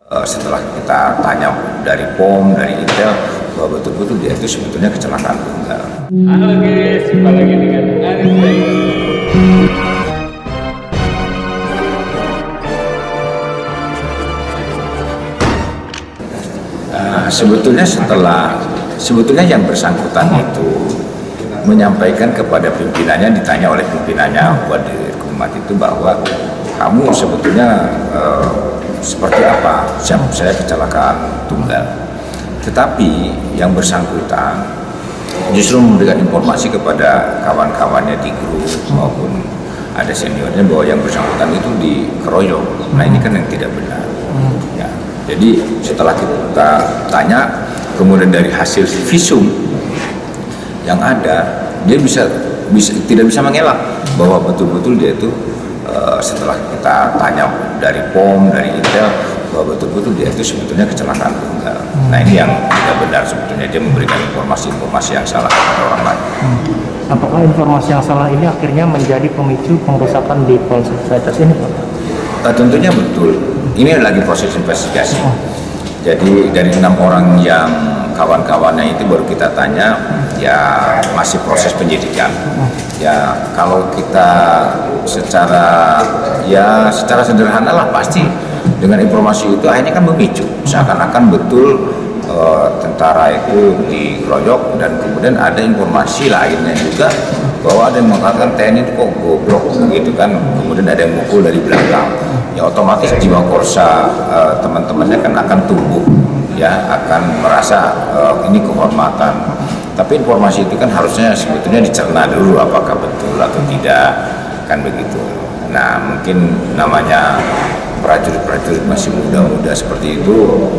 Setelah kita tanya dari POM, dari Intel, bahwa betul-betul dia itu sebetulnya kecelakaan tunggal. Halo guys, jumpa lagi dengan Arif. Sebetulnya yang bersangkutan itu menyampaikan kepada pimpinannya, ditanya oleh pimpinannya buat di Kumat itu bahwa kamu sebetulnya seperti apa? Saya kecelakaan tunggal. Tetapi yang bersangkutan justru memberikan informasi kepada kawan-kawannya di grup maupun ada seniornya bahwa yang bersangkutan itu dikeroyok. Nah ini kan yang tidak benar. Ya. Jadi setelah kita tanya, kemudian dari hasil visum yang ada, dia tidak bisa mengelak bahwa betul-betul dia itu setelah kita tanya dari POM, dari Intel, bahwa betul-betul dia itu sebetulnya kecelakaan tunggal. Nah ini yang tidak benar sebetulnya, dia memberikan informasi yang salah kepada orang lain. Apakah informasi yang salah ini akhirnya menjadi pemicu pengerusakan di Polsek Ciracas ini, Pak? Tentunya betul. Ini lagi proses investigasi. Jadi dari 6 orang yang kawan-kawannya itu baru kita tanya, ya masih proses penyidikan. Ya kalau kita secara sederhana lah, pasti dengan informasi itu akhirnya kan memicu seakan-akan betul tentara itu dikeroyok, dan kemudian ada informasi lainnya juga bahwa ada yang mengatakan TNI itu kok goblok gitu kan, kemudian ada yang mukul dari belakang. Ya otomatis jiwa korsa teman-temannya kan akan tumbuh, ya akan merasa ini kehormatan. Tapi informasi itu kan harusnya sebetulnya dicerna dulu apakah betul atau tidak, kan begitu. Nah mungkin namanya prajurit-prajurit masih muda-muda seperti itu,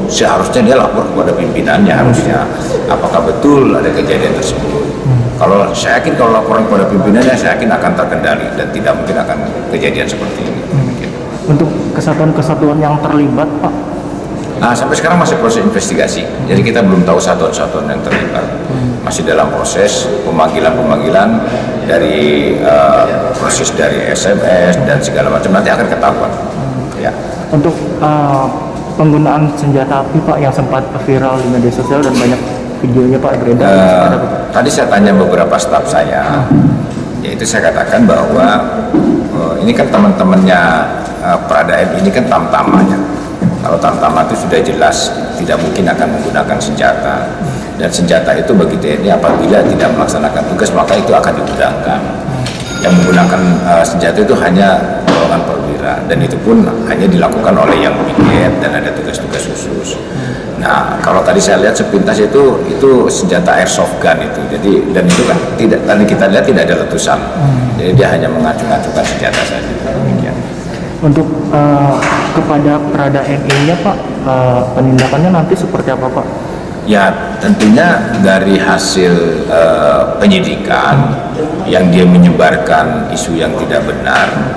seharusnya dia lapor kepada pimpinannya harusnya apakah betul ada kejadian tersebut. Kalau saya yakin kalau laporan kepada pimpinannya, saya yakin akan terkendali dan tidak mungkin akan kejadian seperti ini. Untuk kesatuan-kesatuan yang terlibat, Pak? Nah, sampai sekarang masih proses investigasi, jadi kita belum tahu satuan-satuan yang terlibat. Masih dalam proses pemanggilan dari proses dari SMS dan segala macam, nanti akan ketahuan. Ya. Untuk penggunaan senjata api, Pak, yang sempat viral di media sosial dan banyak videonya, Pak, beredar. Tadi saya tanya beberapa staf saya, yaitu saya katakan bahwa ini kan teman-temannya Prada M ini kan tamtamanya. Kalau tamtama itu sudah jelas tidak mungkin akan menggunakan senjata, dan senjata itu bagi TNI apabila tidak melaksanakan tugas maka itu akan digudangkan. Yang menggunakan senjata itu hanya golongan perwira, dan itu pun hanya dilakukan oleh yang piket dan ada tugas-tugas khusus. Nah kalau tadi saya lihat sepintas itu senjata airsoft gun itu, jadi dan itu kan tidak, tadi kita lihat tidak ada letusan, jadi dia hanya mengacung-acungkan senjata saja. Demikian. Untuk kepada Prada MI-nya, Pak, penindakannya nanti seperti apa, Pak? Ya tentunya dari hasil penyidikan yang dia menyebarkan isu yang tidak benar,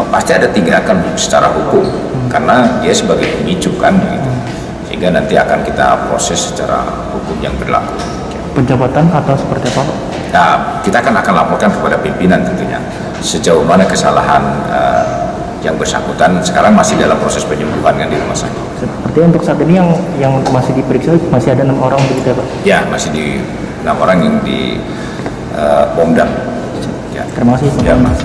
pasti ada tindakan secara hukum karena dia sebagai pemicu kan gitu. Sehingga nanti akan kita proses secara hukum yang berlaku. Penjabatan atau seperti apa, Pak? Nah, kita akan laporkan kepada pimpinan tentunya sejauh mana kesalahan yang bersangkutan. Sekarang masih dalam proses penyembuhan kan di rumah sakit. Seperti untuk saat ini yang masih diperiksa masih ada 6 orang begitu, Pak? Ya, masih di 6 orang yang di Pomdam. Ya. Terima kasih. Ya, Mas.